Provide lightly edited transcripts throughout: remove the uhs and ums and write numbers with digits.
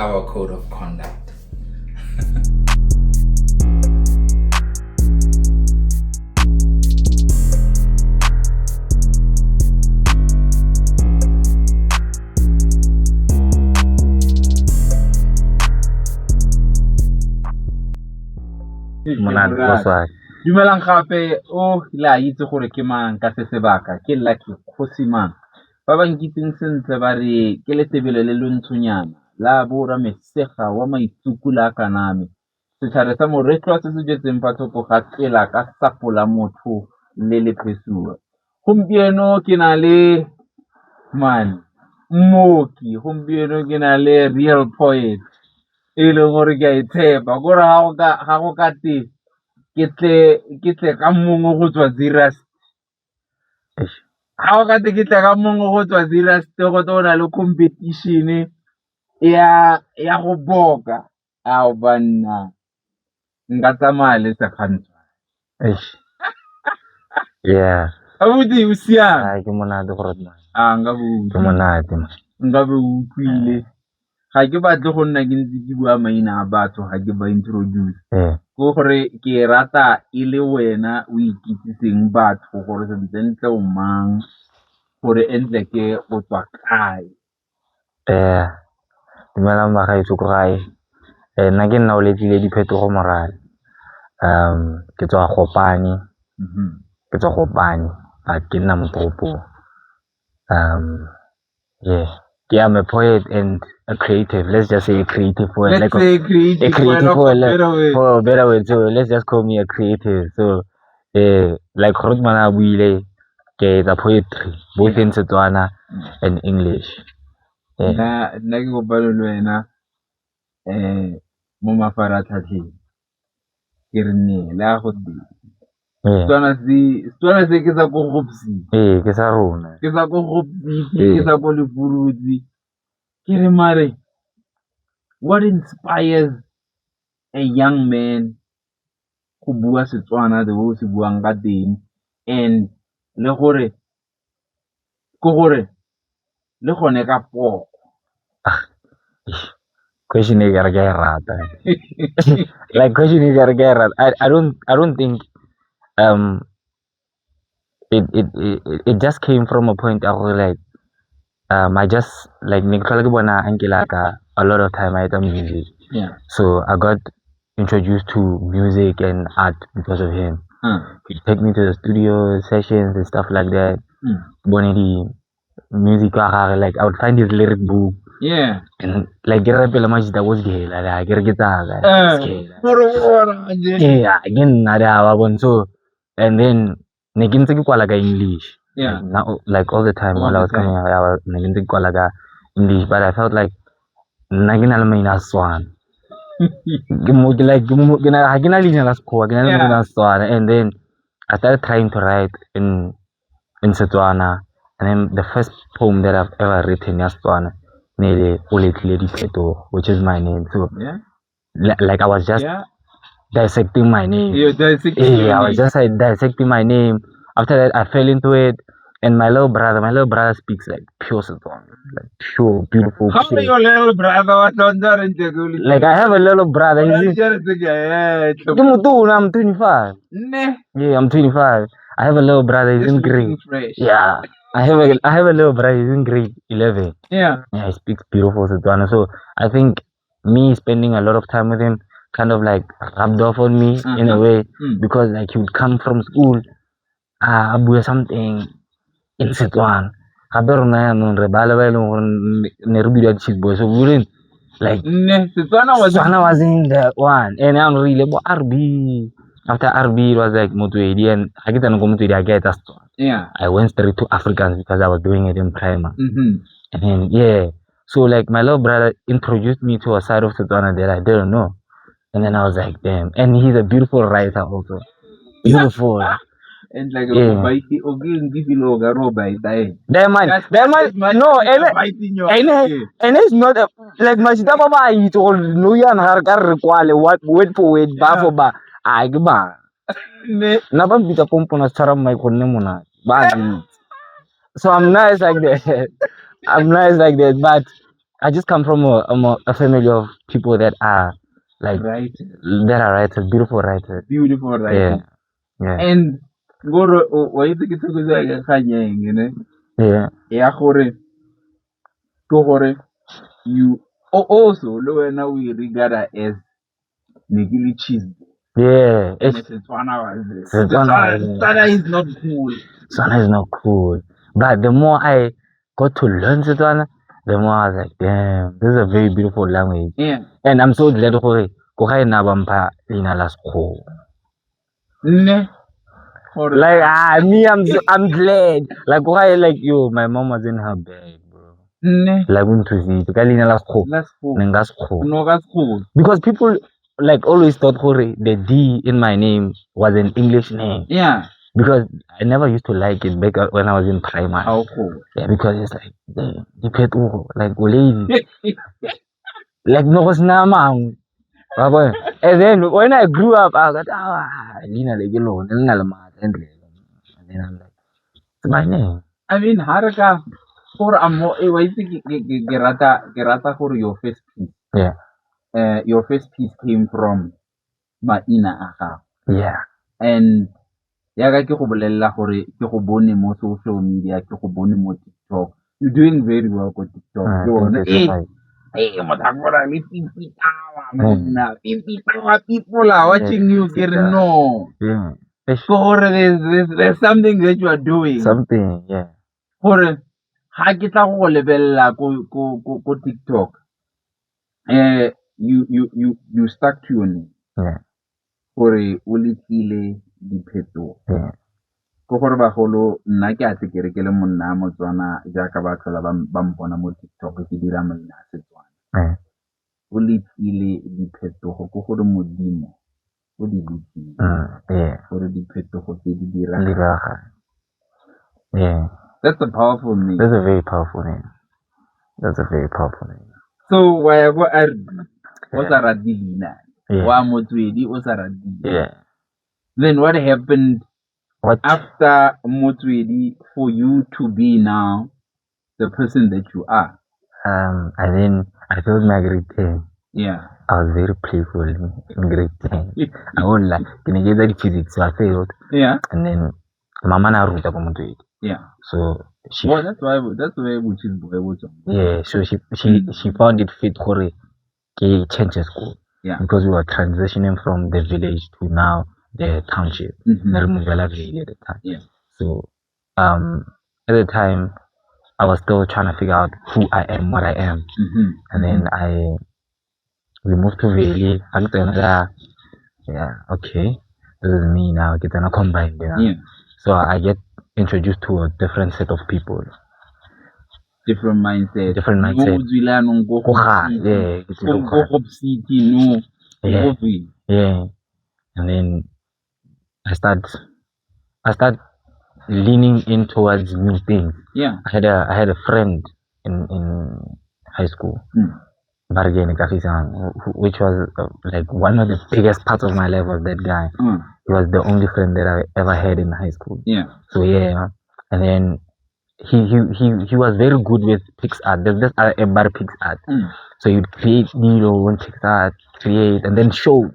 our code of conduct. Monate boss wa ka. Dumelang gape le a itse gore ke mang ka se sebaka ke Lucky Kgosimang ba ba nkitseng sentle ba re ke letebele le lontshonyana la bora mesega wa maitsukula a kaname setšhare sa moretlwa se se jetseng fa thoko ga tsela ka sapo la motho le lephesua gompieno ke na le mmoki gompieno ke na le real poet e leng gore ke a e tshepa gore ga go ka te ke tle ka mongwe go tswa Zeerust ga o ka te ke tle ka mongwe go tswa Zeerust go tlo na le competition ya go boka ao banna nka tsamaya le sekgantshwa Yeah. abuti o siame Ke monate gore ke monate man. nka be o utlwile ga ke batle go nna ke ntse ke bua maina a batho ga ke ba introduce go gore ke rata e le wena o ikitsiseng batho gore sentse o mang gore entle ke o tswa kae Dumelang bagaetsho ko gae. Nna ke nna o letlile diphetogo morale. Ke tswa Gopane. But ke nna mo toropong. Yeah. Yeah, I'm a poet and a creative. Let's just say a creative poet. Let's say creative, a creative for poet, a better way. So let's just call me a creative. So, like Rotmana Wile, the poetry, both in Setswana and English. Nna ke kopane le wena mo mafaratlhatlheng ke re ne le a go Setswana se ke sa ko Gopsi. Ke sa rona. Ke sa ko Gopsi, ke sa ko Lefurutsi. Ke re mare, what inspires a young man go bua Setswana the way o se buang ka teng and le gore le gone ka poko. Question e ka re ke a rata. Like question e ka re ke a rata. I don't think it just came from a point of like I just like ne ke tlhola ke bona uncle aka a lot of time I do music. Yeah. So I got introduced to music and art because of him. He'd take me to the studio sessions and stuff like that. Bonnie music like I would find his lyric book. Yeah. And like get rap la majita was gay like I get guitar yeah again nada one so and then neginse ke kwala ka English. Yeah. Now like all the time while I was coming out I was neginse ke kwala ka English but I felt like nagina le maina Setswana. And then I started trying to write in Setswana and then the first poem that I've ever written in Setswana which is my name. So yeah. Like I was just dissecting my name. I was just like dissecting my name. After that I fell into it. And my little brother speaks like pure Setswana, like pure, beautiful. How are your little brother? Like I have a little brother. I'm 25. Yeah, I'm 25. I have a little brother. He's in grade. Yeah, I have a little brother. He's in grade 11. Yeah, he speaks beautiful Setswana. So I think me spending a lot of time with him kind of like rubbed off on me in a way because like he would come from school, abuya something in Setswana. So we wouldn't like Setswana wasn't the one. And I'm really RB. After RB it was like Motuedi and I get I get us. Yeah. I went straight to Africans because I was doing it in primer. And then so like my little brother introduced me to a side of Setswana that I didn't know. And then I was like, damn. And he's a beautiful writer also. Beautiful. And like Yeah. That man, no, and it's not a, like Mashita Baba, you told Nuyan Harkar Quale, what word for word, Bafoba, Agba. Never beat a pump on a saram my Konemuna. So I'm nice like that. I'm nice like that, but I just come from a family of people that are like Right. that are writers, beautiful writers. Beautiful, right? Yeah, yeah, And gore wa itse ke tshokotsa ka kganyeng yeah, ya gore ke gore you also le wena o e regard as ne ke le cheese yeah. and It's Setswana is not cool. Setswana is not cool. But the more I got to learn Setswana, the more I was like, damn, this is a very beautiful language. Yeah. And I'm so glad for it. Ko ga ena ba mpha leina la sekgowa. Ne gore Like me, I'm glad. Like why like yo, my mom was in her bed, bro. ne Like unthusi ka leina la sekgowa. let's go. Ne nka sekgowa. No ka school. Because people like always thought gore the D in my name was an English name. Yeah. Because I never used to like it back when I was in primary. How cool. Yeah, because it's like like lady. Like no was namang. And then when I grew up, I got Lina Legilo, and then I'm like, it's my name. I mean, haraka gore amo e wa itse ke rata gore your first piece. Yeah. Your first piece came from maina a gago. Yeah. And yaka ke go bolella gore ke go bone mo social media, ke go bone mo TikTok. You're doing very well on TikTok. Motakora le 50,000 people are watching you. No. Yeah. There's something that you are doing. Something, yeah. Gore ga ke tla go lebella ko TikTok. You stuck to your name. Yeah. Gore o letile diphetogo. Yeah. Ko gore bagolo nna ke a tse ke re ke le monna Motswana jaaka ba tlhola ba mpona mo TikTok ke dira maina a Setswana. Yeah. O letile diphetogo ko gore Modimo o di letile. Yeah. Gore diphetogo tse di dira. Yeah. That's a powerful name. That's a very powerful name. So why go RD? O sa rate leina. Wa Motswedi o sa rate. Yeah. Then what happened What after Motswedi for you to be now the person that you are? And then I failed my grade 10. Yeah. I was very playful in grade 10. I won't lie. Can I get that physics? So I failed. Yeah. And then Mama na ruta ko Motswedi. Yeah. So she that's why which is boy. Yeah, so she found it fit for ke change school. Yeah. Because we were transitioning from the village to now the township. Narimuvela village at the time. Yeah. So at the time I was still trying to figure out who I am, what I am. And then we moved to Valley. Yeah, okay. This is me now. Get on a combine. Yeah. So I get introduced to a different set of people. Different mindset. Yeah. And then I start leaning in towards new things. Yeah. I had a friend in high school. Which was like one of the biggest parts of my life was that guy. He was the only friend that I ever had in high school. Yeah. So yeah, and then he was very good with PixArt. There's this about PixArt. So you'd create on PixArt, create, and then show.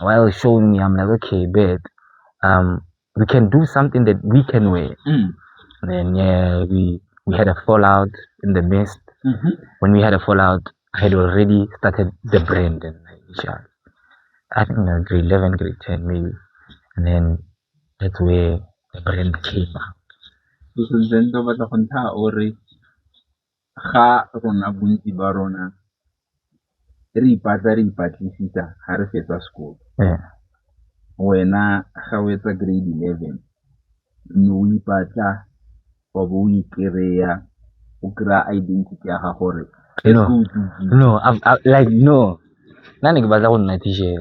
While showing me, I'm like, okay, bet, we can do something that we can wear. And then yeah, we had a fallout in the midst. When we had a fallout, I had already started the brand in Asia. I think grade 11, grade 10 maybe. And then that's where the brand came out. So since then, to batla go ntsha ore ga rona bontsi ba rona re ipatlisisa ga re fetsa school. Yeah. Wena ga o etsa grade 11 no o ipatla wa bo o ikreya o kry identity ya ga gore no, like no. Nani ke batla go nna teacher.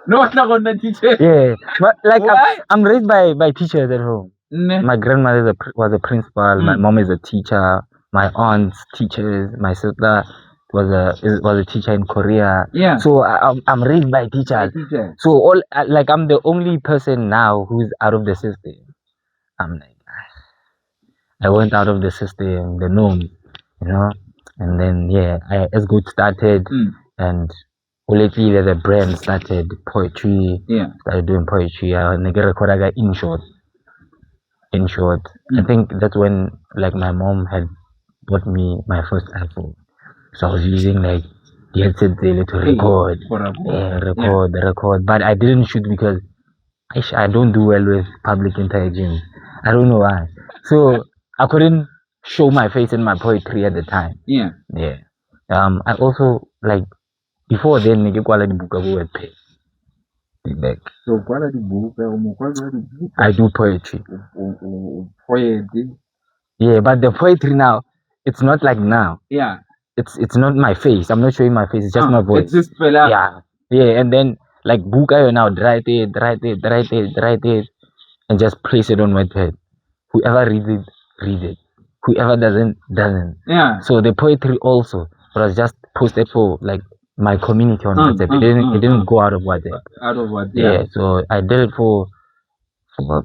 No, it's not gonna teacher. Yeah, but like I'm raised by teachers at home. My grandmother was a principal. My mom is a teacher. My aunts teachers. My sister was a teacher in Korea. Yeah. So I'm raised by teachers. So all like I'm the only person now who's out of the system. I'm like I went out of the system, the norm, And then as good started, and lately the brand started poetry. Started doing poetry. Nigga recorded in short. I think that's when like my mom had bought me my first iPhone. So I was using like the headset daily to record. Record. But I didn't shoot because I don't do well with public interaction. I don't know why. So I couldn't show my face in my poetry at the time. Yeah. I also like before then nigga kwala dibuka bo webpage. Like So kwala dibuka, I do poetry. Poetry. Yeah, but the poetry now, it's not like now. Yeah. It's not my face. I'm not showing my face. It's just my voice. It's just fella. Yeah, and then like buka now, write it, and just place it on Wattpad. Whoever reads it, read it. Whoever doesn't. Yeah. So the poetry also was just posted for like my community on WhatsApp. It didn't go out of WhatsApp. Yeah. So I did it for a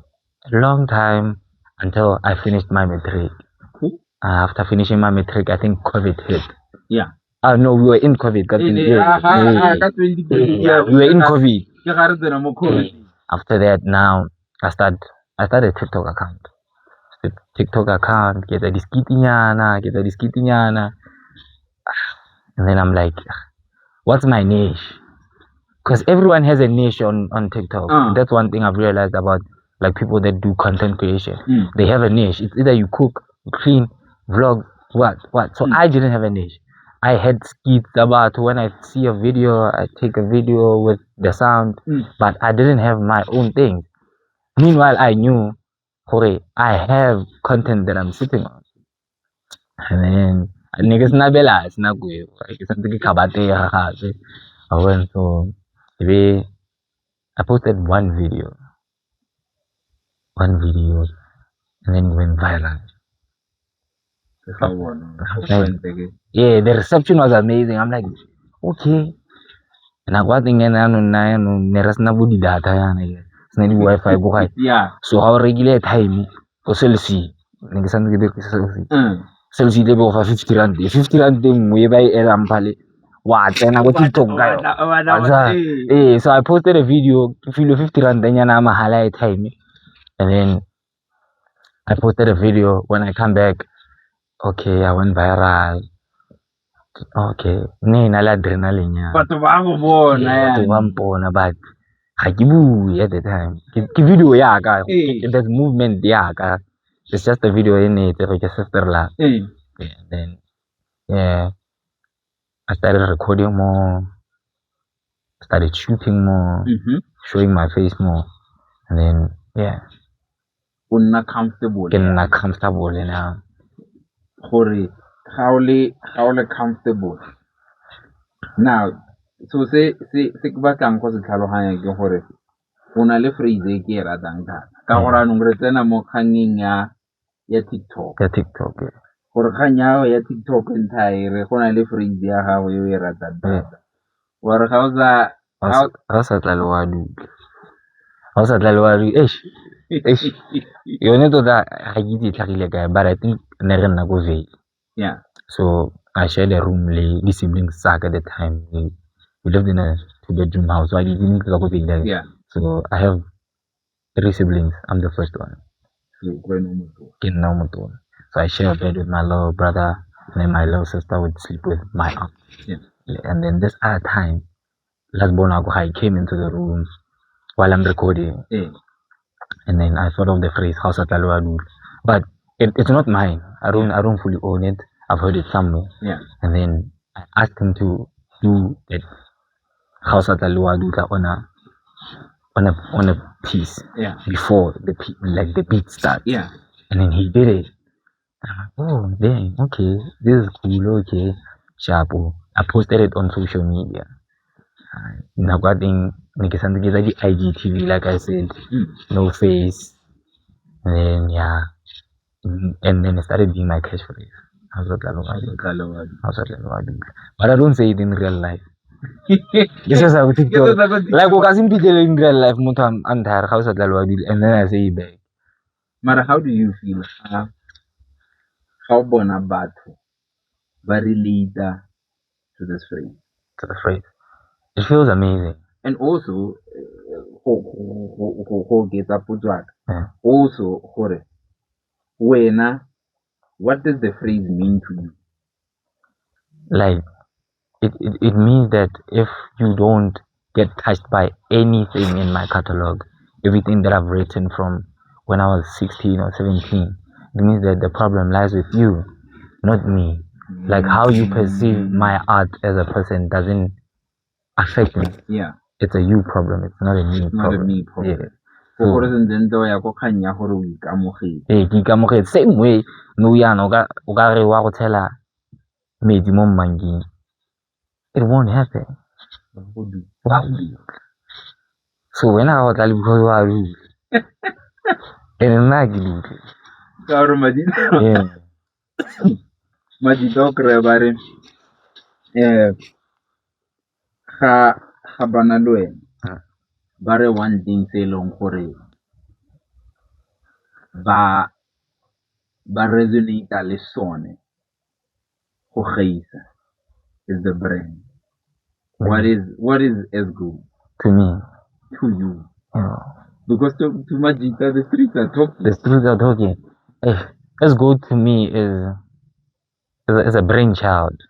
long time until I finished my matric. After finishing my matric, I think COVID hit. Yeah. No, we were in COVID. We were in COVID. After that, now I started a TikTok account. Get a diskitinyana. And then I'm like, what's my niche? Because everyone has a niche on TikTok. That's one thing I've realized about like people that do content creation. They have a niche. It's either you cook, clean, vlog, what. So I didn't have a niche. I had skits about when I see a video, I take a video with the sound, but I didn't have my own thing. Meanwhile, I knew, I have content that I'm sitting on. And then niggas nabela it's not good. Like something kabate I went so I posted one video, and then it went viral. Yeah, the reception was amazing. I'm like, okay. And I got thinking nerasna budi data yana. Snadi Wi-Fi go high. Yeah. So how regular time for Celsi. Niggas and the Celsi they go for 50 rand. 50 rand thing we buy Pale. What? And I got TikTok guy. So I posted a video to feel 50 rand then yana mahala time. And then I posted a video. When I come back, okay, I went viral. Okay, nala adrenaline. But but Hakibu at the time. Video there's movement it's just a video in it like a sister la. Then I started recording more, started shooting more, showing my face more, and then Unna comfortable. Getting comfortable now. How comfortable. Now, so say ba tlang go se tlhaloganya ke gore una le phrase e ke e ratang thata ka gore anong re tsena mo kgangeng ya TikTok. Gore kgang ya TikTok entire go na le phrase ya gago e o e ratang thata. Wa re ga sa tlalwa yone tota ga ke itse tlhagile kae, but I think ne re nna go Vale. Yeah. So I shared a room le the siblings at the time. We lived in a 2-bedroom house, so I didn't go there. Yeah. So I have 3 siblings. I'm the first one. So I share a bed with my little brother, and then my little sister would sleep with my aunt. Yeah. And then this other time, I came into the room while I'm recording. And then I thought of the phrase House at Aluadu. But it's not mine. I don't fully own it. I've heard it somewhere. Yeah. And then I asked him to do that House at Aluadu on a piece. Yeah. Before the beat starts. Yeah. And then he did it. I'm like, oh dang, okay, this is cool, okay. Sharp. I posted it on social media. Nagwading nikisandikisa the IGTV, like I said, no face. And then and then it started being my catchphrase. But I don't say it in real life. This is how TikTok. Like in real life, and then I say it back. Mara, how do you feel? How bona batho ba relate to this phrase. To the phrase. It feels amazing. And also, go get up Yeah. also, what does the phrase mean to you? Like, it means that if you don't get touched by anything in my catalog, everything that I've written from when I was 16 or 17, it means that the problem lies with you, not me. Like, how you perceive my art as a person doesn't affect me. Yeah. It's a you problem. It's not a me Not a problem. me problem. Yeah. Go gore sentse ya go kganya gore o ikamogetse. Ke ikamogetse same way nou yana o ka re wa go tshela metsi mo mmangking. It won't happen. So when I was like, because wa dula and nna ke dule. Ka gore madito o kry-a ba re ga bana le wena ba re one thing se e leng gore ba resonate le sone go gaisa is the brand. What is as good To me. to you? Yeah. Because to Majita, the streets are talking. The streets are talking. As good to me is a brainchild.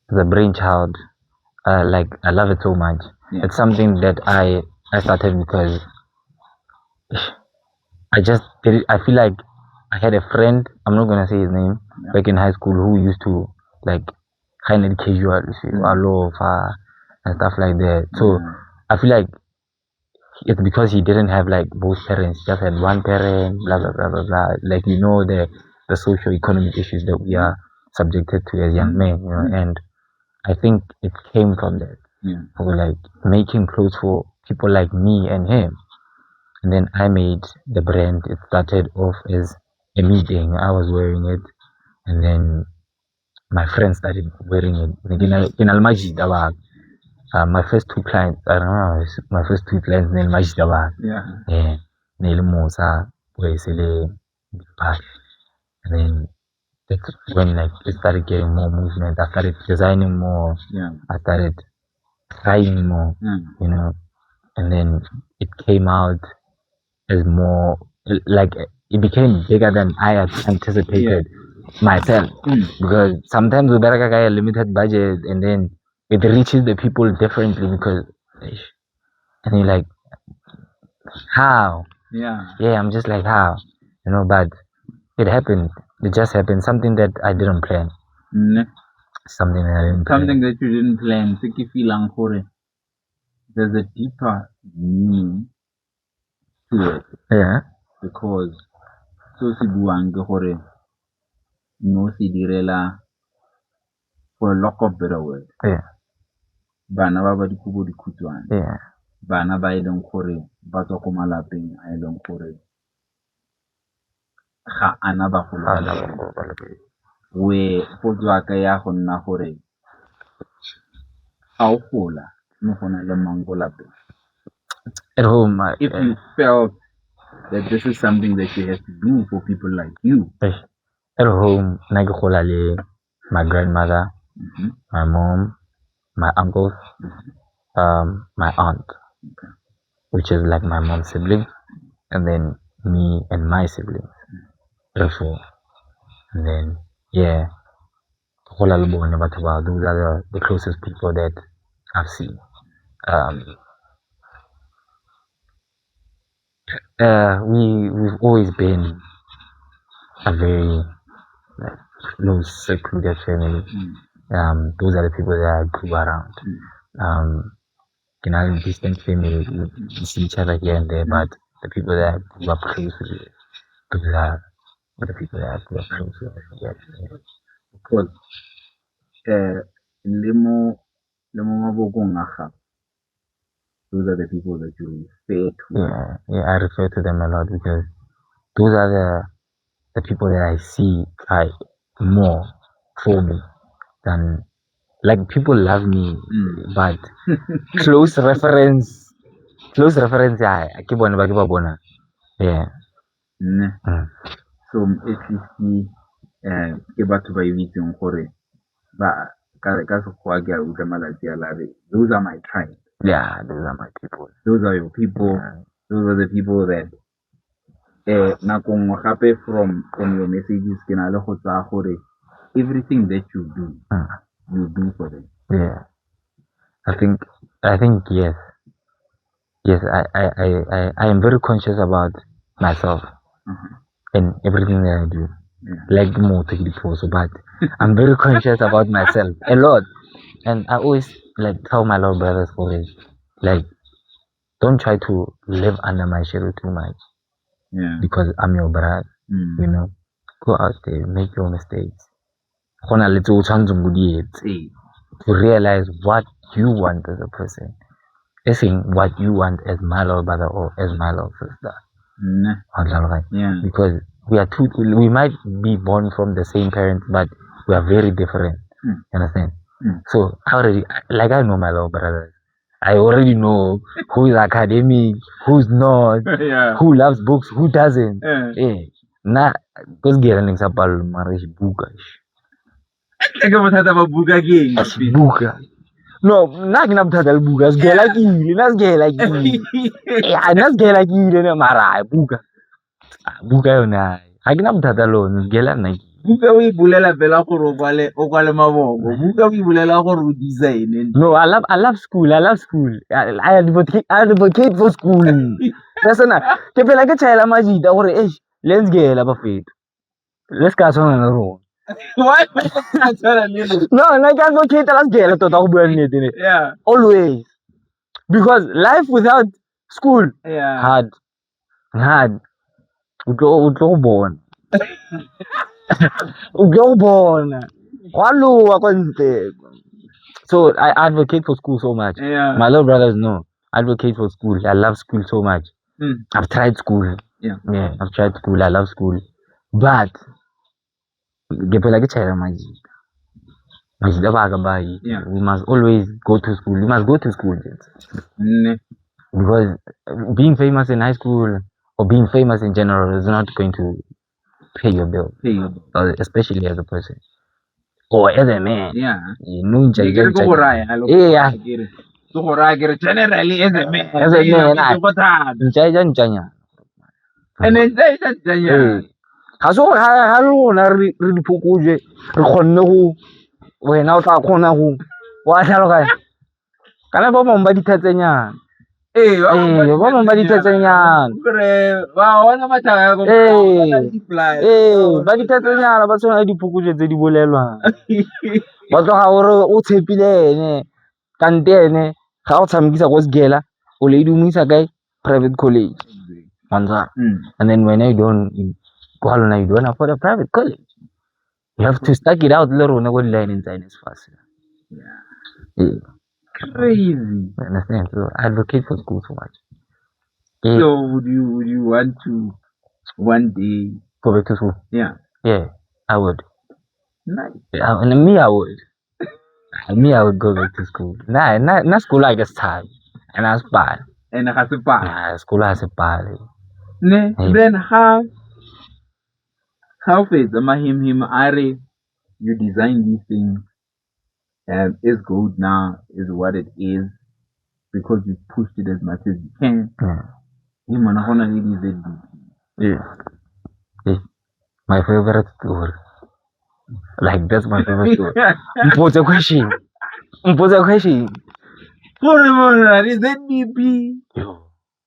It's a brainchild. Like I love it so much. Yeah. It's something that I started because I just did it. I feel like I had a friend, I'm not gonna say his name, back in high school who used to like kind of casual, and stuff like that. So I feel like it's because he didn't have like both parents, just had one parent, blah blah blah blah blah. Like the socio-economic issues that we are subjected to as young men, and I think it came from that. Yeah. For like making clothes for people like me and him. And then I made the brand. It started off as a meeting. I was wearing it, and then my friends started wearing it. My first two clients, I don't know, my first two clients, Neil Majidabag. Yeah. Neil Musa, and then that's when like it started getting more movement. I started designing more. Yeah. I started trying more, and then it came out as more like it became bigger than I had anticipated myself. Because sometimes we better get a limited budget and then it reaches the people differently because and you're like how? Yeah, I'm just like how? But it happened. It just happened. Something that I didn't plan. Something that I didn't plan. Something that you didn't plan. There's a deeper meaning to it. Yeah. Because so se buang ke gore no se direla, for lack of better word. Yeah. Bana ba dikobo dikhutshwane. Yeah. Bana ba e leng gore ba tswa ko malapeng a e leng gore ga ana bagolo. We go tswa ka ya go nna gore ga o gola mo go na le mang ko lapeng. At home, if you felt that this is something that you have to do for people like you. At home, my grandmother, my mom, my uncles, my aunt, which is like my mom's sibling, and then me and my siblings, therefore, and then those are the closest people that I've seen. We've always been a very close, secluded family. Those are the people that I grew around. Distant family, we see each other here and there, but the people that I grew up close with, those are the people that I grew up close with. Because le mo mabokong a gago, those are the people that you refer to. Yeah, I refer to them a lot because those are the people that I see try more for me than like people love me, but close reference, yeah, ke bona ba ke ba bona. Yeah. So if you see ke batho ba e bitseng gore ba ka sekgowa ke a utlwa malatsi a la re those are my tribe. Yeah, those are my people. Those are your people. Those are the people that nako nngwe gape from your messages ke na le go tsaya gore everything that you do for them. Yeah, I think yes. Yes, I am very conscious about myself and everything that I do. Yeah. Like more to the post, but I'm very conscious about myself a lot, and I always like tell my little brothers for it, like don't try to live under my shadow too much. Yeah. Because I'm your brother. You know, go out there, make your mistakes. To realize what you want as a person. Isn't what you want as my little brother or as my little sister. Yeah. Because we might be born from the same parents, but we are very different. You understand? So I know my little brothers. I already know who is academic, who's not, who loves books, who doesn't. Nah, because getting example, marriage buka. No, not gonna put the bugas. Get like you, let's get like you. Let's get like you, then mara buka. Buka yona. I can put the loan. Get like. Buka we bulela bela gore o kwale maboko. Buka we bulela gore o design. No, I love school. I advocate for school. Listen, ke phela ke tshela majida gore let's get la bafethu. Let's go on the road. Why? No, like advocate let's get la tota go bua nnete. Yeah. Always. Because life without school hard. O tlo bona. So I advocate for school so much. Yeah. My little brothers know. Advocate for school. I love school so much. I've tried school. Yeah, I've tried school. I love school. But we must always go to school. You must go to school. Because being famous in high school or being famous in general is not going to pay your bill. Especially as a person. Or as a man. Yeah. Generally as a man. As a man. And then ga rona re diphokotse re kgonne go wena o tla kgona go wa tlhaloganya kana ba bangwe ba dithatsenyana ba bangwe ba dithatsenyana ba dithatsenyana ba tshwana diphokotse tse di bolelwang ba tloga gore o tshepile ene kante ene ga o tshamekisa ko segela o le dumisa kae private college and then when you don't afford a private college. You have to stack it out little when you learn inside is fast. Yeah. Crazy. Understand? So I advocate for school so much. So would you want to one day go back to school? Yeah. Yeah, I would. Nice. And me I would. I would go back to school. Not school like it's time. And that's bad. And it has a bad. School has a bad. Then how is him are you design these things is good now is what it is because you pushed it as much as you can. My favorite story. Like that's my favorite story. Pose a question. Is that DP?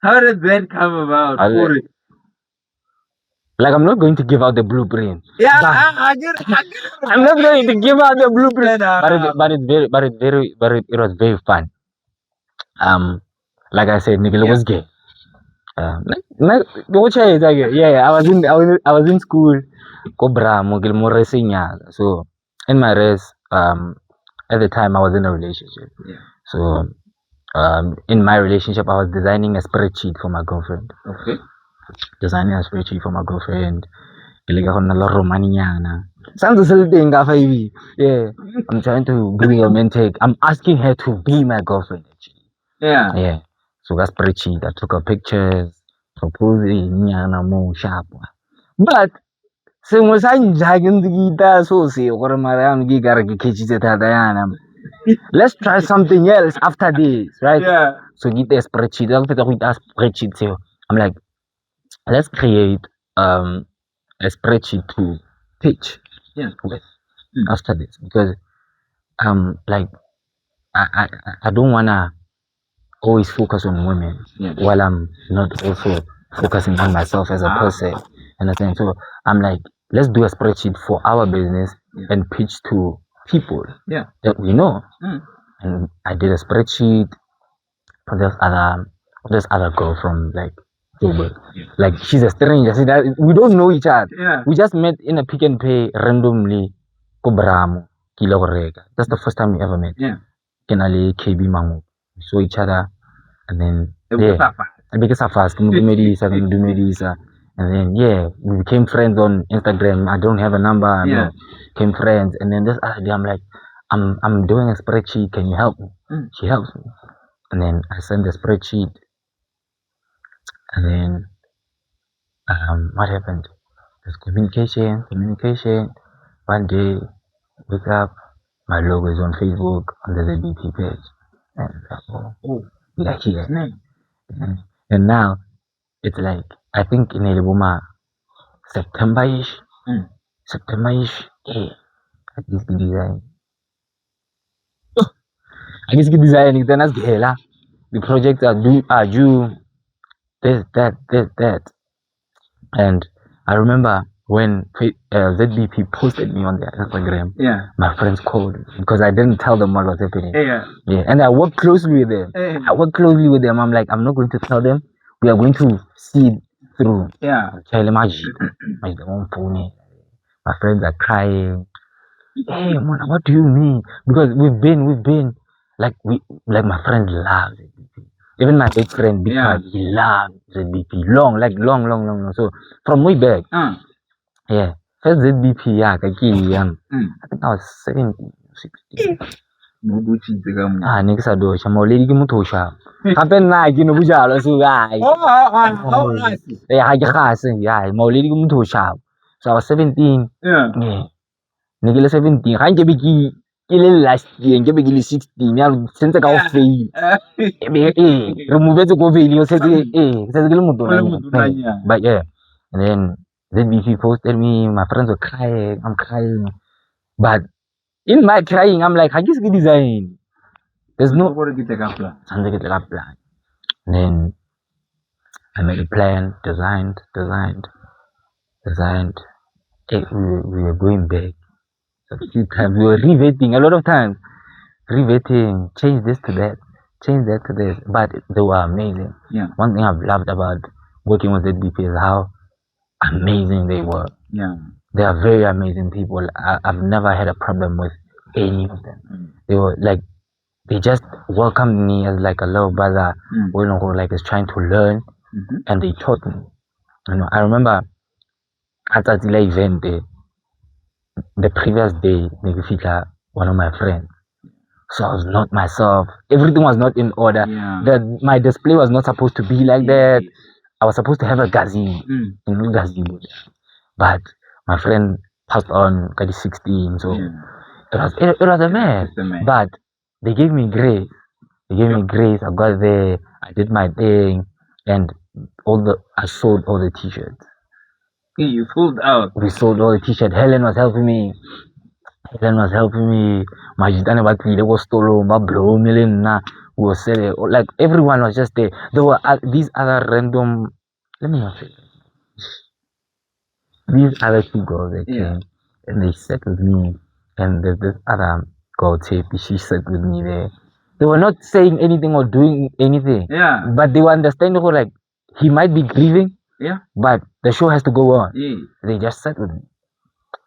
How did that come about? Like I'm not going to give out the blueprint. Yeah, I get it. I'm not going to give out the blueprint. But it was very fun. Like I said, Nicola was gay. I was in school. So in my race, at the time I was in a relationship. Yeah. So in my relationship I was designing a spreadsheet for my girlfriend. Okay. Designing a spreadsheet for my girlfriend. Yeah. I'm trying to bring a intake. I'm asking her to be my girlfriend actually. Yeah. Yeah. So that spreadsheet, I took her pictures, proposing, more sharp. But sengwe sa nja ke ntse ke ita so se gore mara yana ke kare ke catchitse thata yana. Let's try something else after this, right? Yeah. So ke ita spreadsheet, ga ke fetsa go ita spreadsheet seo, I'm like, let's create a spreadsheet to pitch with after this because like I don't wanna always focus on women while I'm not also focusing on myself as a person. Understand? So I'm like, let's do a spreadsheet for our business and pitch to people that we know. And I did a spreadsheet for this other girl from like Joburg. Like she's a stranger. See that we don't know each other. We just met in a Pick and Pay randomly. Ko Bramo, Kilo Rega. That's the first time we ever met. Kenali KB Mangu. We saw each other and then because of fast, and then we became friends on Instagram. I don't have a number, no. Became friends, and then this other day I'm like, I'm doing a spreadsheet, can you help me? She helps me. And then I send the spreadsheet, and then what happened? There's communication. One day, wake up, my logo is on Facebook on the ZBT page. And like here. And now it's like I think in Elibuma September-ish. I guess the design. Then as the projects are due this, that. And I remember when ZBP posted me on their Instagram, my friends called because I didn't tell them what was happening. And I worked closely with them. I'm like, I'm not going to tell them. We are going to see it through. My friends are crying. Hey, man, what do you mean? Because we've been like my friends love ZBP. Even my best friend, Big Pad, he loves ZBP. Long. So from way back, first ZBP, I think I was 17, 16. Nigga do Shamoli Mutosha. Happen like in Bujala, so Molly Mutosha. So I was 17. Nigga 17. I can be last year and give 16. Since I got fail. Remove it to go video. Says but yeah. And then ZBP posted me. My friends were crying. I'm crying. But in my crying, I'm like, I just get design. There's no something get like a plan. Then I made a plan, designed. We were going back a few times. We were revetting a lot of times. Change this to that, change that to this. But they were amazing. One thing I've loved about working with ZBP is how amazing they were. They are very amazing people. I've never had a problem with any of them. They were like, they just welcomed me as like a little brother, who like is trying to learn, and they taught me. I remember at that event, the previous day, one of my friends. So I was not myself. Everything was not in order. My display was not supposed to be like that. I was supposed to have a gazebo, but my friend passed on at 16, so it was a mess. But they gave me grace. I got there. I did my thing, and I sold all the t-shirts. You sold out. We sold all the t-shirts. Helen was helping me. Majitane Batli, was stolo, blow million na, was selling. Like everyone was just there. There were these other random. Let me not say. These other two girls that came and they sat with me, and there's this other girl, Tepi, she sat with me there. They were not saying anything or doing anything. But they were understanding like he might be grieving. But the show has to go on. They just sat with me.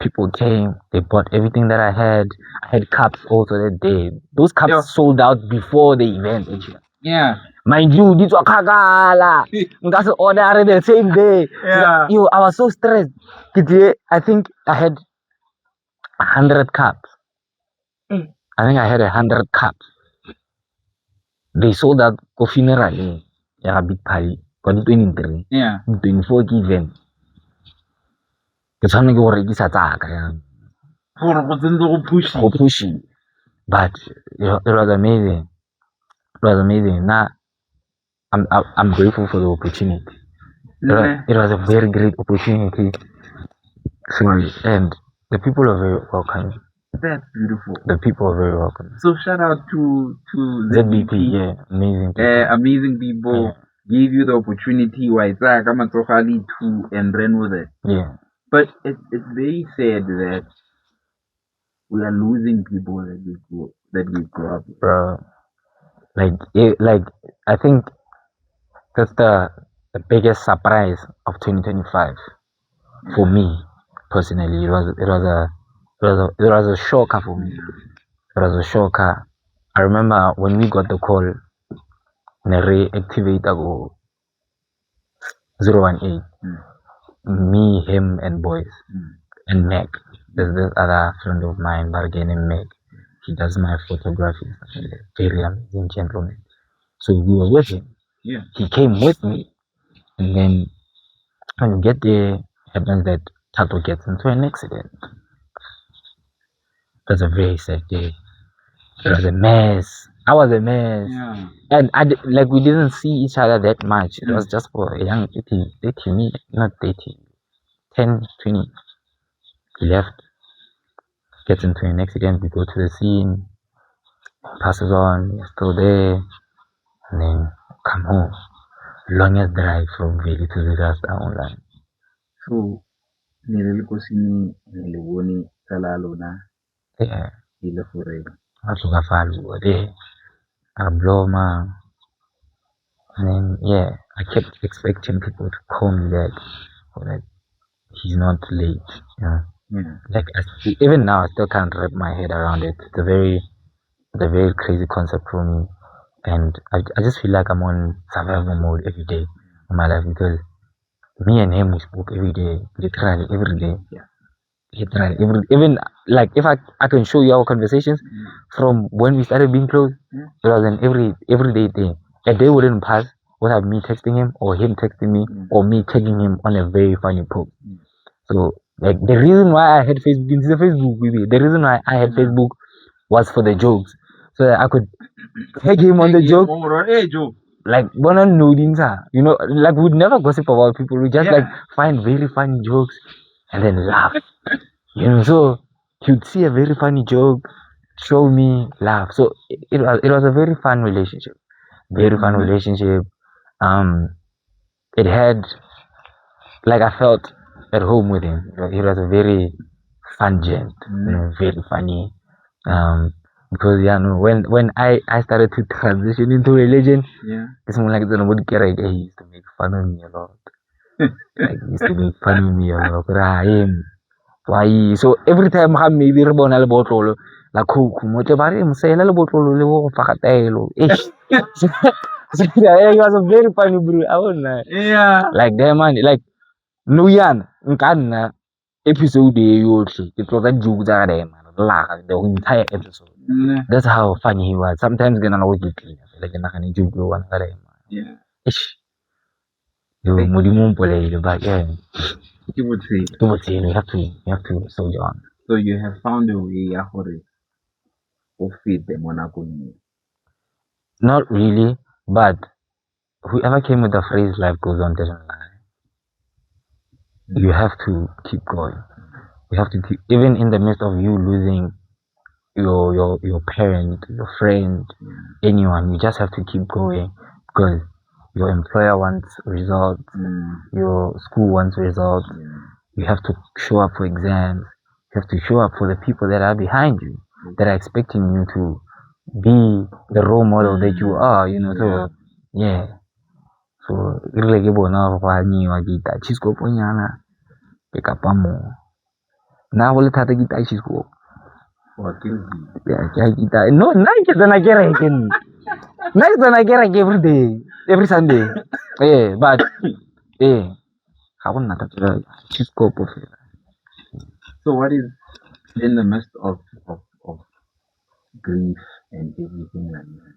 People came, they bought everything that I had. I had cups also that day. Those cups sold out before the event. Mind you, this was Kagala. That's order the same day. I was so stressed. I think I had 100 cups. I think I had 100 cups. They sold out coffee funeral. Big party. 23. 24 event. ke tshwanne ke go rekisa tsaka yang gore go tsentse go push go pushiwe. But it was amazing. It was amazing. Now I'm grateful for the opportunity. It was a very great opportunity. And the people are very welcoming. That's beautiful. The people are very welcoming. So shout out to ZBP, yeah, amazing people. Amazing people gave you the opportunity to and ran with it. Yeah. But it's very sad that we are losing people that we grew up with. Bro, like I think that's the biggest surprise of 2025 for me personally. It was a shocker for me. It was a shocker. I remember when we got the call, Nere activate go 018. Me, him, and boys, and Meg. There's this other friend of mine, Bargain and Meg. He does my photography. Very amazing gentleman. So we were with him. Yeah. He came with me, and then when we get there, it happens that Tato gets into an accident. It was a very sad day. It was a mess. I was a mess. Yeah. And we didn't see each other that much. It was just for a young 30 me, not 30, 10, 20. He left, gets into an accident, we go to the scene, passes on, we're still there, and then come home. Longest drive from Valley to the Rasta online. So, Nilekosini, Nilewoni, Salalona, Yeah. Ilafurega. Asuka Falu, there. Abloma. And then, yeah, I kept expecting people to call me back, or that he's not late, you know. Yeah. Even now, I still can't wrap my head around it. It's a very crazy concept for me, and I just feel like I'm on survival mode every day in my life, because me and him, we spoke every day, literally every day. Yeah. Literally even like if I can show you our conversations from when we started being close. It was an everyday thing. A day wouldn't pass without me texting him or him texting me or me tagging him on a very funny post. So like the reason why I had Facebook, the reason why I had Facebook was for the jokes, so that I could tag him on the joke. Like you know, like we'd never gossip about people. We just like find very funny jokes and then laugh. You know, so he'd see a very funny joke, show me, laugh. So it was a very fun relationship. Very fun relationship. It had, like, I felt at home with him. He was a very fun gent, you know, very funny. Because when I started to transition into religion, it's more like he used to make fun of me a lot. Like he used to make fun of me a lot. Why? So every time maybe re bona le botlolo la coke mo tle ba re mosela le botlolo le go fakatelo. He was a very funny bro. I won't lie. Yeah. Like that man, like no yan nka nna episode e yotlhe ke tlotsa joke tsa ka man the entire episode. That's how funny he was. Sometimes ke na go ke clean like ke nagane joke o wana ka man. Yeah. Yo modimo mpolele ba ke You would say. You have to soldier on. So you have found a way to feed them on a good. Not really, but whoever came with the phrase "life goes on" doesn't lie. You have to keep going. You have to keep, even in the midst of you losing your parent, your friend, anyone. You just have to keep going, because your employer wants results, your school wants results. You have to show up for exams. You have to show up for the people that are behind you, that are expecting you to be the role model that you are, you know. So yeah. So really ke bona go nyiwa ke ita chiscope nyana ke kapa mo. Na go le thata ke ita chiscope. Yeah, ke ita. No, na ke tsena kereke. Na ke tsena kereke every day, every Sunday. Yeah, but ga go nna thata chiscope fela. So what is in the midst of grief and everything like that?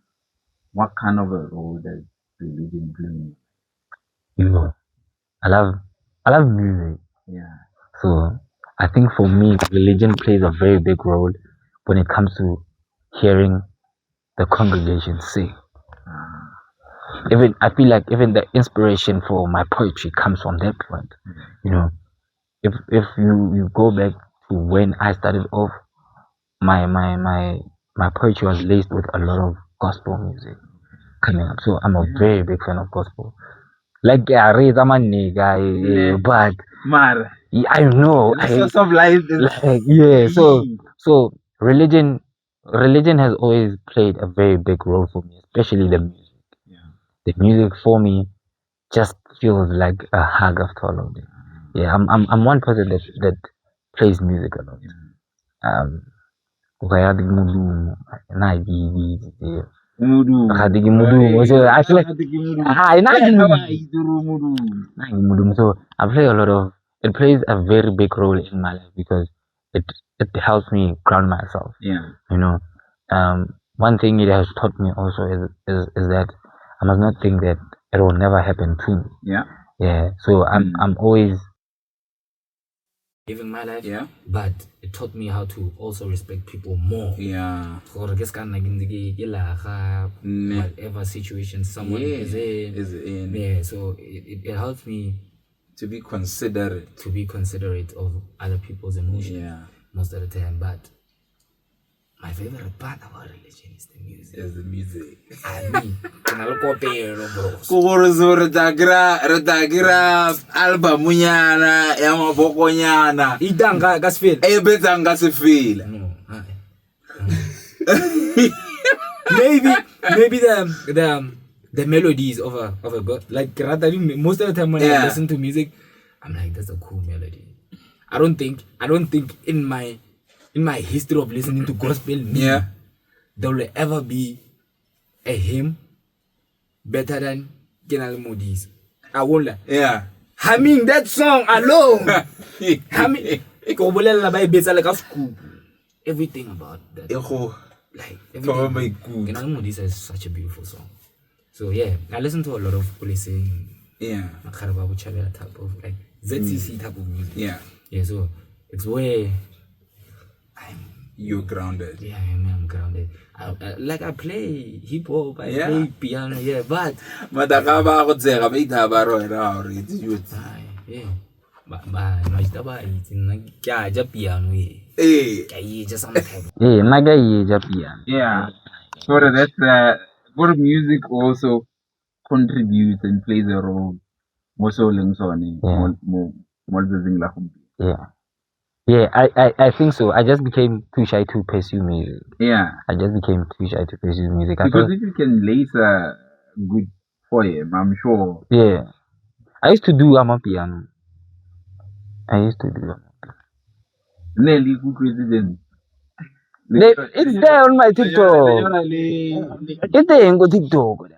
What kind of a role does religion play? You know, I love music. Yeah. So I think for me, religion plays a very big role when it comes to hearing the congregation sing. Even I feel like even the inspiration for my poetry comes from that point. You know, if you go back to when I started off, my poetry was laced with a lot of gospel music coming up. So I'm a very big fan of gospel. Like I read I'm a nigga, but Mar. I know The source of life is like yeah. So religion has always played a very big role for me, especially the music. The music for me just feels like a hug after all of it. Yeah, I'm one person that plays music a lot. Kaya di mudumo na mudumo. So I feel like mudumo. So I play a lot of. It plays a very big role in my life because it helps me ground myself. Yeah. You know, one thing it has taught me also is that I must not think that it will never happen to me. Yeah. Yeah. So I'm always living my life. Yeah. But it taught me how to also respect people more. Yeah. Whatever situation someone is in. Yeah. So it helps me to be considerate of other people's emotions. Yeah. Most of the time. But my favorite part about religion is the music. I mean, retagira album nyana ya maboko nyana idanga gasifela ebetanga sifila. No. maybe the melodies of a god, like rather most of the time when I listen to music, I'm like, that's a cool melody. I don't think in my history of listening to gospel music, there will ever be a hymn better than General Modi's. I won't lie. Yeah. Humming that song alone. Everything about that. Like everything. General Modi's is such a beautiful song. So yeah, I listen to a lot of policing. Yeah. Type of like ZCC type of music. Yeah. Yeah. So it's where you're grounded. Yeah, I'm grounded. I play hip hop, I play piano, but Madakaba ako tsega ba itaba ro era or it's youth. But itaba kya piano just sometimes. naga piano. Yeah. So that's for music also contributes and plays a role. Yeah, I think so. I just became too shy to pursue music. Yeah. I just became too shy to pursue music. Because if you can lace a good poem, I'm sure. Yeah. I used to do piano. Nelly, good resident. It's there on my TikTok. It's there on TikTok.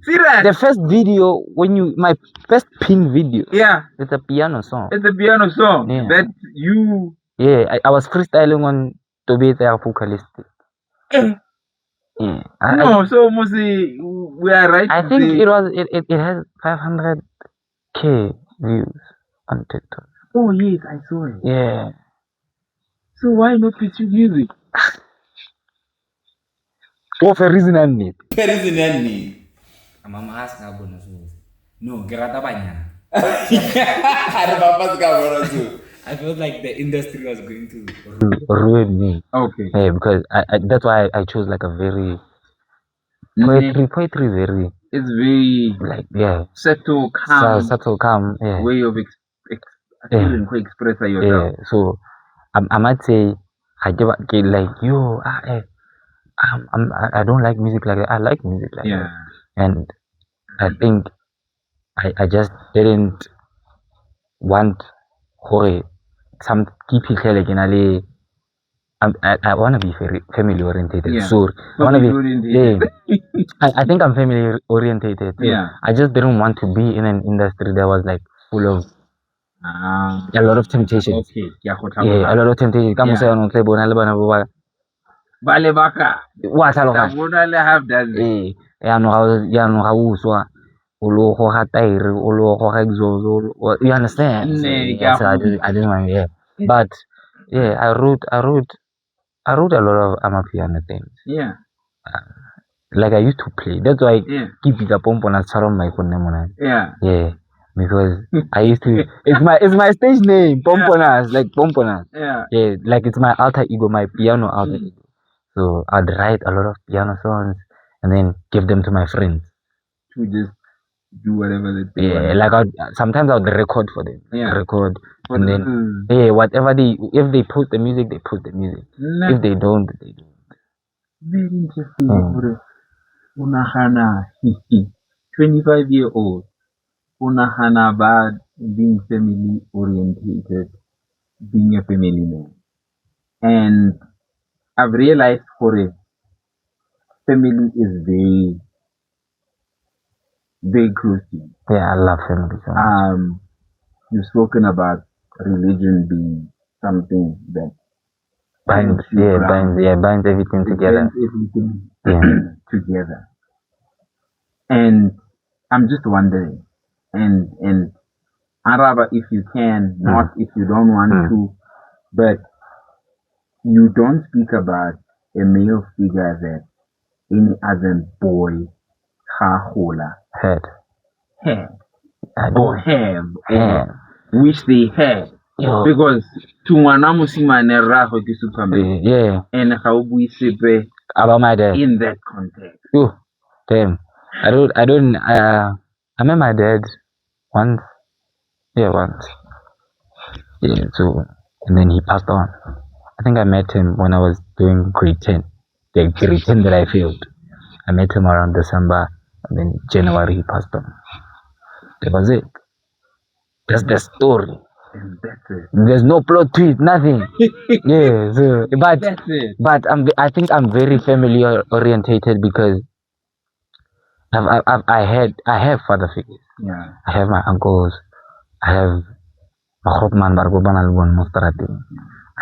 Serious? The first video, my first pin video. Yeah. It's a piano song. It's a piano song. Yeah. That you. Yeah, I was freestyling on Tobeta Vocalistic. Yeah. So mostly we are right. I think it has 500k views on TikTok. Oh yes, I saw it. Yeah. So why not pursue music? For a reason I need. Mama ask na bonus. No, gerata banyak. I felt like the industry was going to ruin me. Okay. Yeah, because that's why I chose like a very poetry very. It's very like subtle, calm. Yeah. Way of expressing yourself. Yeah. So I might say I like yo. I don't like music like that. I like music like that. And I think I just didn't want some people like I want to be very family orientated. So I want to be I think I'm family orientated. Yeah. I just didn't want to be in an industry that was like full of a lot of temptations. Okay. Yeah, a lot of temptations. Come say on Bale baka. What I have that. no how so Ulu hoha tairi, ulu hoha exhaust, you understand? So, Yeah, so I didn't mind, yeah. But yeah, I wrote a lot of Amapiano things. Yeah. Like I used to play. That's why Yeah. keep it up on Sarum my phone. Yeah. Yeah. Because I used to it's my stage name, Pomponas, like Pomponas. Yeah. Yeah, like it's my alter ego, my piano alter ego. So I'd write a lot of piano songs and then give them to my friends. To just do whatever they do. Yeah, like sometimes I'd record for them. Yeah. Record and then yeah, whatever if they post the music, they post the music. Nah. If they don't, they don't. Very interesting. Unahana 25-year-old. Unahana about being family orientated, being a family man. And I've realized for it, family is very, very close to you. Yeah, I love family so much. You've spoken about religion being something that binds everything together. Together. And I'm just wondering, and Araba, if you can, not if you don't want to, but you don't speak about a male figure that any other boy had or have, which they had. Because to ngwana mosimane rragwe ke Superman. Yeah. And ga o bue sepe about my dad in that context. Oh, damn. I met my dad once. Yeah, once. Yeah, so and then he passed on. I think I met him when I was doing grade 10. The grade 10 that I failed. I met him around December and then January he passed on. That was it. That's the story. And that's it. There's no plot to it, nothing. Yeah, so, but that's it. But I think I'm very family orientated because I have father figures. Yeah. I have my uncles. I have I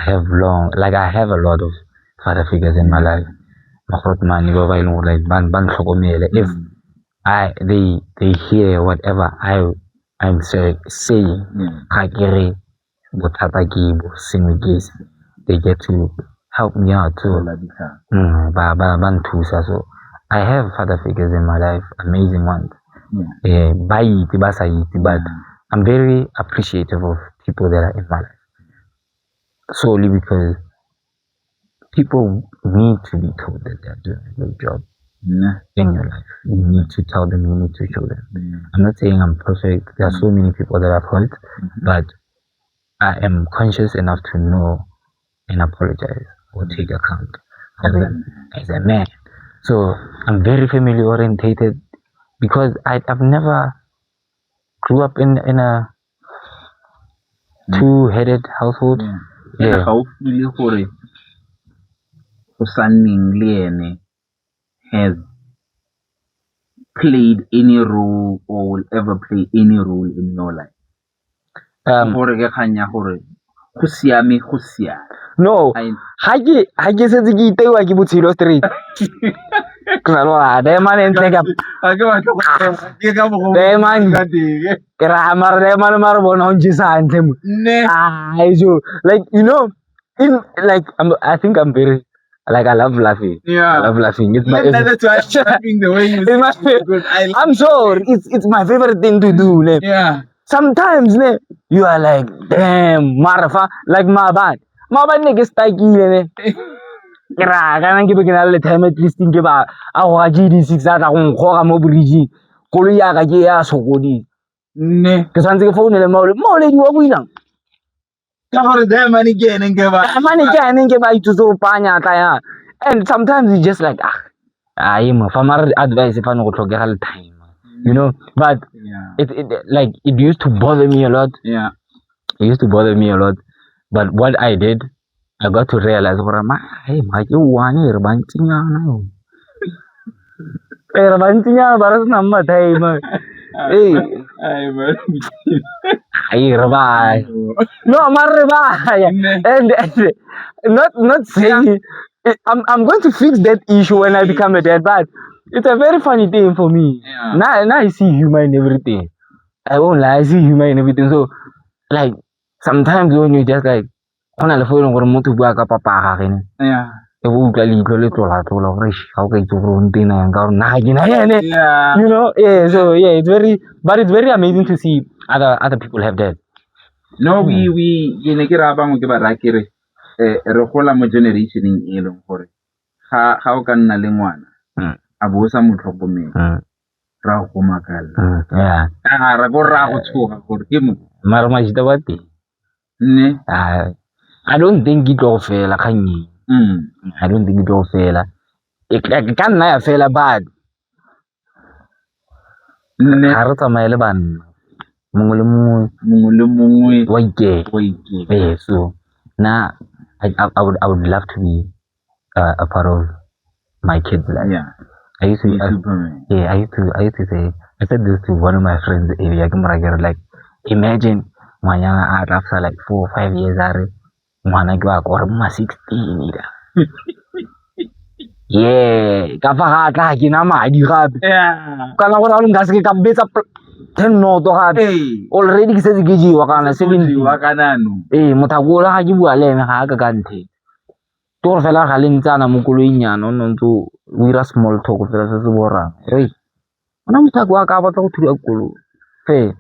have I have a lot of father figures in my life. If they hear whatever I'm saying, they get to help me out too. So I have father figures in my life, amazing ones. But I'm very appreciative of people that are in my life. Solely because people need to be told that they're doing a great job in your life. You need to tell them, you need to show them. I'm not saying I'm perfect. There are so many people that I've hurt, but I am conscious enough to know and apologize or take account of them as a man. So I'm very family orientated because I've never grew up in a two-headed household. Yeah. How feel for Osanning has played any role or will ever play any role in your life? No, ha ke setse ke itewa ke botshelo street. Like you know, I think I'm very I love laughing. Yeah, I love laughing. That's why I'm laughing the way you say. I'm sure it's my favorite thing to do. Yeah. Sometimes you are like, damn, Marafa, like my bad niggas ne. Kira kana ke be ke na le time at least ke ba a go ga GD6 a tla go nkgoga mo bridge kolo ya ka ke ya sokodi ke santse ke founele maoledi wa builang ka gore the money ke ba itso panya tla ya. And sometimes it's just like ai mo famar advice fa no go tlhokega le time, you know. But it used to bother me a lot. Yeah, it used to bother me a lot. But what I did, I got to realize baras nama time. No, and not saying I'm going to fix that issue when I become a dad, but It's a very funny thing for me. Yeah. Now I see humor in everything. I won't lie, I see humor in everything. So, like, sometimes when you just like, on a phone or motor work up a paharin, Yeah. it won't tell you to rich. How can you run dinner and go Yeah. you know? Yeah, so yeah, it's very amazing to see other people have that. No, ke ne ke ra bangwe ke ba raya ke re re gola mo generationeng e leng gore ga o ka nna le ngwana a bo o sa mo tlhokomela ra go makala Yeah. ra go ra go tshoga gore ke mo Mara majita wati. nne I don't think it will fail. I don't think it will fail. It can not fail bad. nne Ga re tsamaye le banna. Mongwe le mongwe wa ike. wa ike Yeah, so now I would love to be a part of my kids' life. yeah I used to Superman I used to say, I said this to one of my friends area like, imagine ngwanyana after like 4 or 5 years are ngwana ke wa gore ma 16 ida. Yeah, ka fa ga tla ke na madi gape. yeah Kana gore a nka se ka betsa 10 noto gape. Already ke setse ke jiwa kana 70 wa kanano mothakola ga ke bua le ene ga ka kante. Toro fela ga le ntsana mo koloinyana o ntse o ira small talk fela se se borang. Hey. Ona mothako wa ka batla go thuya kolo. Hey.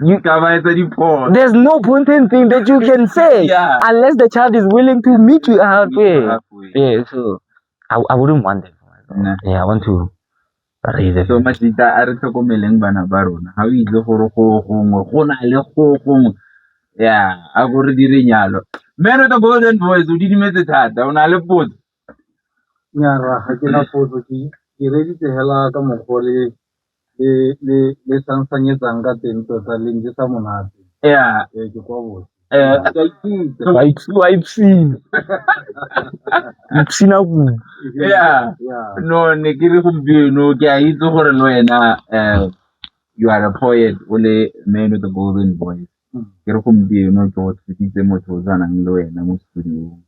There's no point in thing that you can say unless the child is willing to meet you halfway. Yeah, so I wouldn't want that for myself. Nah. Yeah, I want to raise it. so Mashita a re tlhokomeleng bana ba rona ga o itse gore go gongwe go na le go gongwe yeah a gore dire nyalo Man with the Golden Boys o didimetse thata o na le potso Nyara ga ke na potso ke reditse hela ka mokgwa le sansanyetsang ka teng tota le ntse sa monate yeah ke kwa botse Wa ipsina. Ipsina ku. yeah no ne ke re gompieno ke a itse gore le wena you are a poet o le Man with the Golden Boys ke re gompieno ke go tsheditse motho o tsanang le wena mo studiong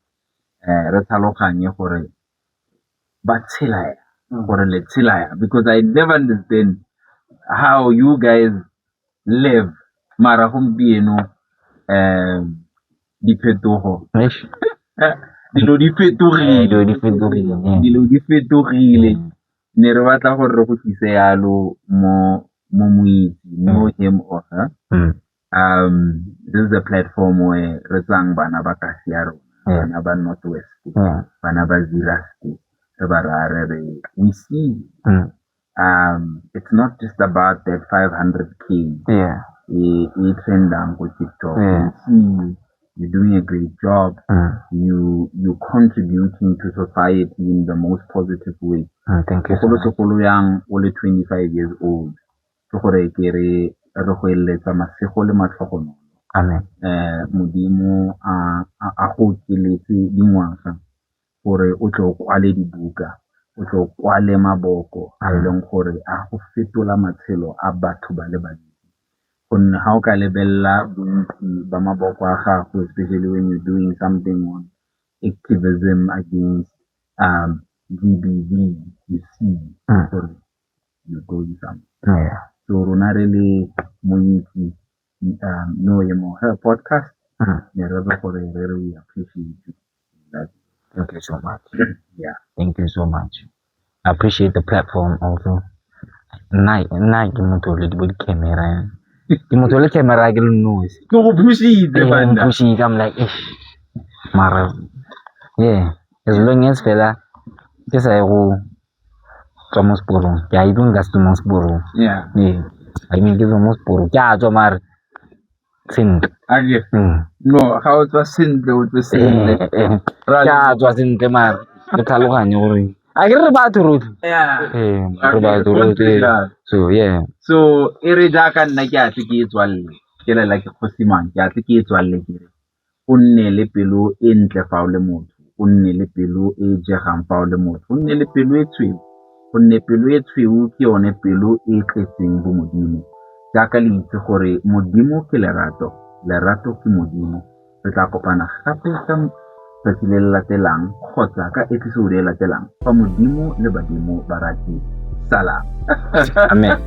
re tlhaloganye gore ba tshela gore le tshela because I never understand how you guys live mara gompieno diphetogo dilo di fetogile ne re batla gore re go tlise yalo mo moitsi know him or her this is a platform where re tsang bana ba kasi ya rona bana ba Northwest bana ba Zira State re ba rare re we see it's not just about that 500K e trendang ko TikTok we see you're doing a great job you contributing to society in the most positive way Thank you so much. segolo yang o le 25 years old ke gore ke re go eletsa masego le matlhogono Amen. modimo a go keletse dingwaga gore o tle o kwale dibuka o tle o kwale maboko a leng gore a go fetola matshelo a batho ba le bantsi gonne ga o ka lebella bontsi ba maboko a gago especially when you're doing something on activism against GBV you see gore you doing something so rona re le moitsi no emo her podcast ne re re gore re we appreciate you that Thank you so much. yeah Thank you so much. I appreciate the platform also. Night ke motho le di camera. Ke motho le camera ke le noise. ke go pushitse banda Pushing, I'm like, mara. Yeah, as long as fella, just I go Thomas Poro. Yeah, I don't gas Thomas Poro. yeah Yeah, I mean, give Thomas Poro. Yeah, Tomar. Sing. age no ga o tswa sentle o tswa sentle Ja, tswa sentle mar. Ke tlhaloganye gore. A ke re batho rotlhe. yeah Re batho rotlhe. So, yeah. so e re jaaka nna ke a tle ke e tswalle ke lela ke Kgosimang ke a tle ke e tswalle ke re o nne le pelo e ntle fa o le motho o nne le pelo e jegang fa o le motho o nne le pelo e tshweu gonne pelo e tshweu ke yone pelo e tletseng bo modimo jaaka le itse gore modimo ke lerato ke modimo re tla kopana gape ka tsatsi le le latelang kgotsa ka episode e latelang fa modimo le badimo ba ratile Salam. Amen.